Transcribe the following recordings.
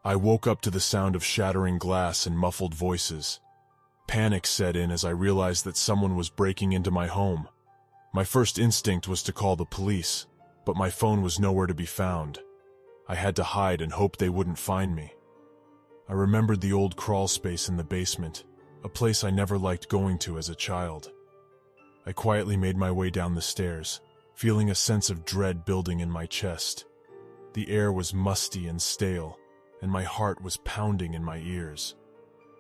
I woke up to the sound of shattering glass and muffled voices. Panic set in as I realized that someone was breaking into my home. My first instinct was to call the police, but my phone was nowhere to be found. I had to hide and hope they wouldn't find me. I remembered the old crawl space in the basement, a place I never liked going to as a child. I quietly made my way down the stairs, feeling a sense of dread building in my chest. The air was musty and stale, and my heart was pounding in my ears.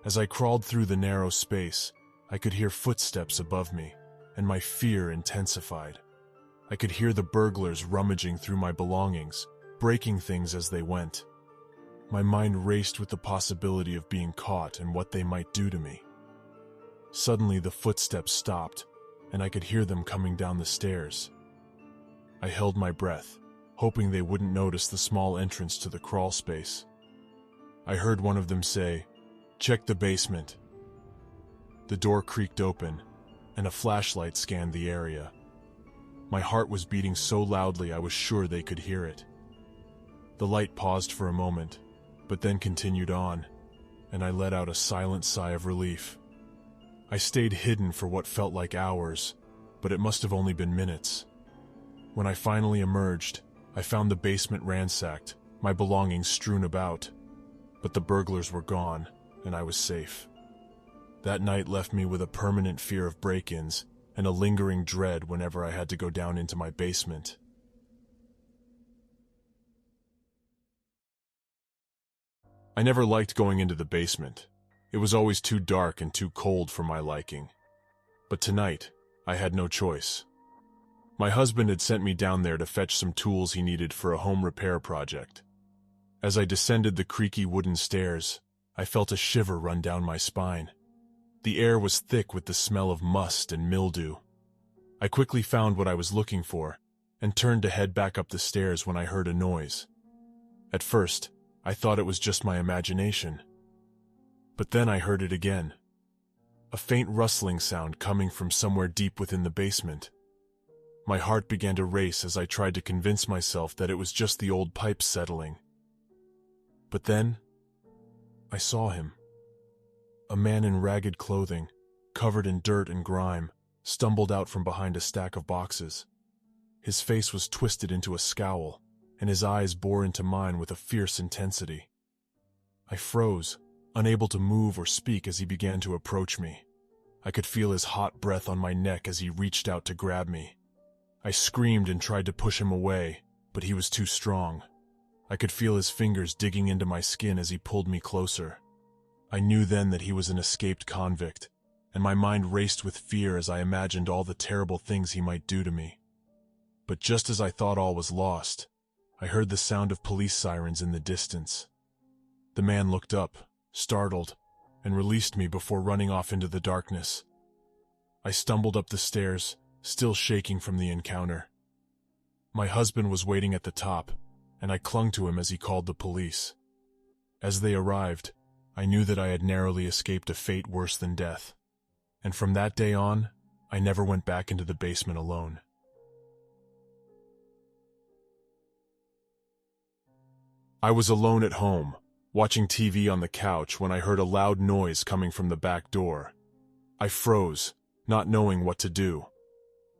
As I crawled through the narrow space, I could hear footsteps above me, and my fear intensified. I could hear the burglars rummaging through my belongings, breaking things as they went. My mind raced with the possibility of being caught and what they might do to me. Suddenly, the footsteps stopped, and I could hear them coming down the stairs. I held my breath, hoping they wouldn't notice the small entrance to the crawl space. I heard one of them say, "Check the basement." The door creaked open, and a flashlight scanned the area. My heart was beating so loudly I was sure they could hear it. The light paused for a moment, but then continued on, and I let out a silent sigh of relief. I stayed hidden for what felt like hours, but it must have only been minutes. When I finally emerged, I found the basement ransacked, my belongings strewn about. But the burglars were gone, and I was safe. That night left me with a permanent fear of break-ins and a lingering dread whenever I had to go down into my basement. I never liked going into the basement. It was always too dark and too cold for my liking. But tonight, I had no choice. My husband had sent me down there to fetch some tools he needed for a home repair project. As I descended the creaky wooden stairs, I felt a shiver run down my spine. The air was thick with the smell of must and mildew. I quickly found what I was looking for and turned to head back up the stairs when I heard a noise. At first, I thought it was just my imagination. But then I heard it again. A faint rustling sound coming from somewhere deep within the basement. My heart began to race as I tried to convince myself that it was just the old pipes settling. But then, I saw him. A man in ragged clothing, covered in dirt and grime, stumbled out from behind a stack of boxes. His face was twisted into a scowl, and his eyes bore into mine with a fierce intensity. I froze, unable to move or speak as he began to approach me. I could feel his hot breath on my neck as he reached out to grab me. I screamed and tried to push him away, but he was too strong. I could feel his fingers digging into my skin as he pulled me closer. I knew then that he was an escaped convict, and my mind raced with fear as I imagined all the terrible things he might do to me. But just as I thought all was lost, I heard the sound of police sirens in the distance. The man looked up, startled, and released me before running off into the darkness. I stumbled up the stairs, still shaking from the encounter. My husband was waiting at the top, and I clung to him as he called the police. As they arrived, I knew that I had narrowly escaped a fate worse than death. And from that day on, I never went back into the basement alone. I was alone at home, watching TV on the couch when I heard a loud noise coming from the back door. I froze, not knowing what to do.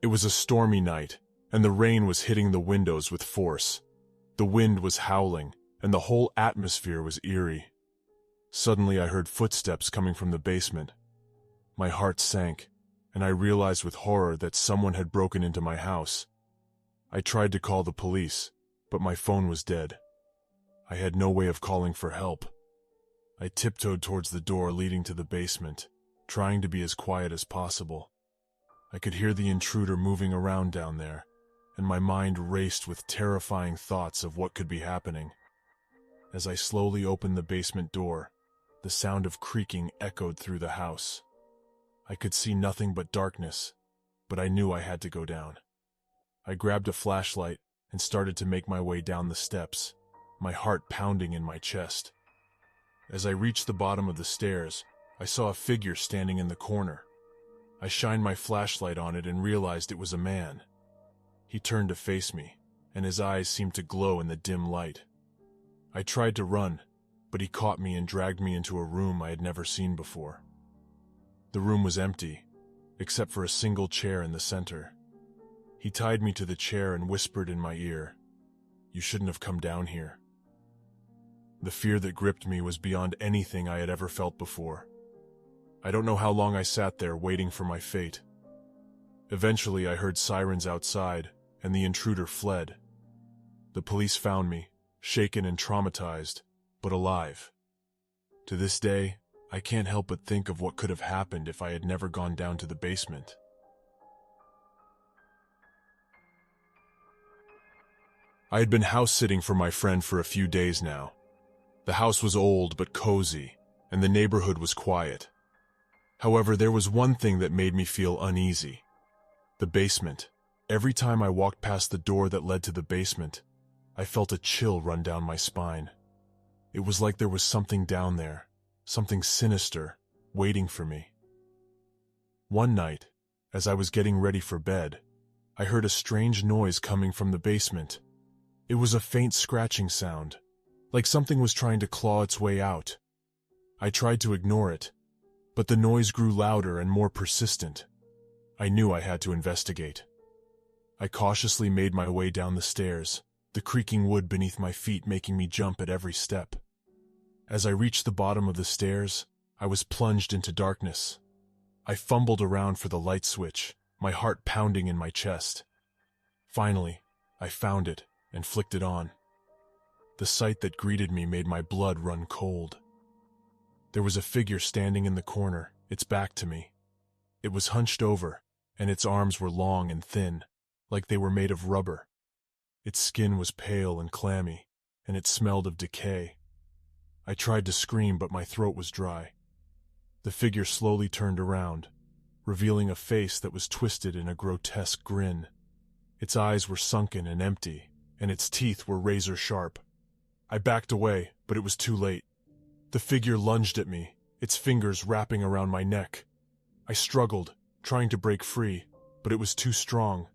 It was a stormy night, and the rain was hitting the windows with force. The wind was howling, and the whole atmosphere was eerie. Suddenly I heard footsteps coming from the basement. My heart sank, and I realized with horror that someone had broken into my house. I tried to call the police, but my phone was dead. I had no way of calling for help. I tiptoed towards the door leading to the basement, trying to be as quiet as possible. I could hear the intruder moving around down there, and my mind raced with terrifying thoughts of what could be happening. As I slowly opened the basement door, the sound of creaking echoed through the house. I could see nothing but darkness, but I knew I had to go down. I grabbed a flashlight and started to make my way down the steps, my heart pounding in my chest. As I reached the bottom of the stairs, I saw a figure standing in the corner. I shined my flashlight on it and realized it was a man. He turned to face me, and his eyes seemed to glow in the dim light. I tried to run, but he caught me and dragged me into a room I had never seen before. The room was empty, except for a single chair in the center. He tied me to the chair and whispered in my ear, "You shouldn't have come down here." The fear that gripped me was beyond anything I had ever felt before. I don't know how long I sat there waiting for my fate. Eventually, I heard sirens outside, and the intruder fled. The police found me, shaken and traumatized, but alive. To this day, I can't help but think of what could have happened if I had never gone down to the basement. I had been house-sitting for my friend for a few days now. The house was old but cozy, and the neighborhood was quiet. However, there was one thing that made me feel uneasy. The basement. Every time I walked past the door that led to the basement, I felt a chill run down my spine. It was like there was something down there, something sinister, waiting for me. One night, as I was getting ready for bed, I heard a strange noise coming from the basement. It was a faint scratching sound, like something was trying to claw its way out. I tried to ignore it, but the noise grew louder and more persistent. I knew I had to investigate. I cautiously made my way down the stairs, the creaking wood beneath my feet making me jump at every step. As I reached the bottom of the stairs, I was plunged into darkness. I fumbled around for the light switch, my heart pounding in my chest. Finally, I found it and flicked it on. The sight that greeted me made my blood run cold. There was a figure standing in the corner, its back to me. It was hunched over, and its arms were long and thin, like they were made of rubber. Its skin was pale and clammy, and it smelled of decay. I tried to scream, but my throat was dry. The figure slowly turned around, revealing a face that was twisted in a grotesque grin. Its eyes were sunken and empty, and its teeth were razor sharp. I backed away, but it was too late. The figure lunged at me, its fingers wrapping around my neck. I struggled, trying to break free, but it was too strong.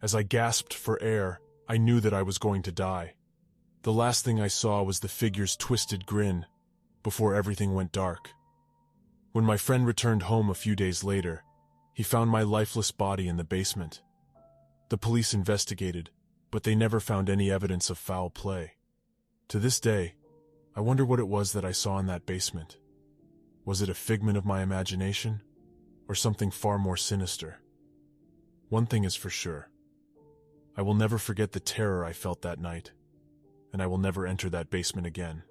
As I gasped for air, I knew that I was going to die. The last thing I saw was the figure's twisted grin, before everything went dark. When my friend returned home a few days later, he found my lifeless body in the basement. The police investigated, but they never found any evidence of foul play. To this day, I wonder what it was that I saw in that basement. Was it a figment of my imagination, or something far more sinister? One thing is for sure. I will never forget the terror I felt that night, and I will never enter that basement again.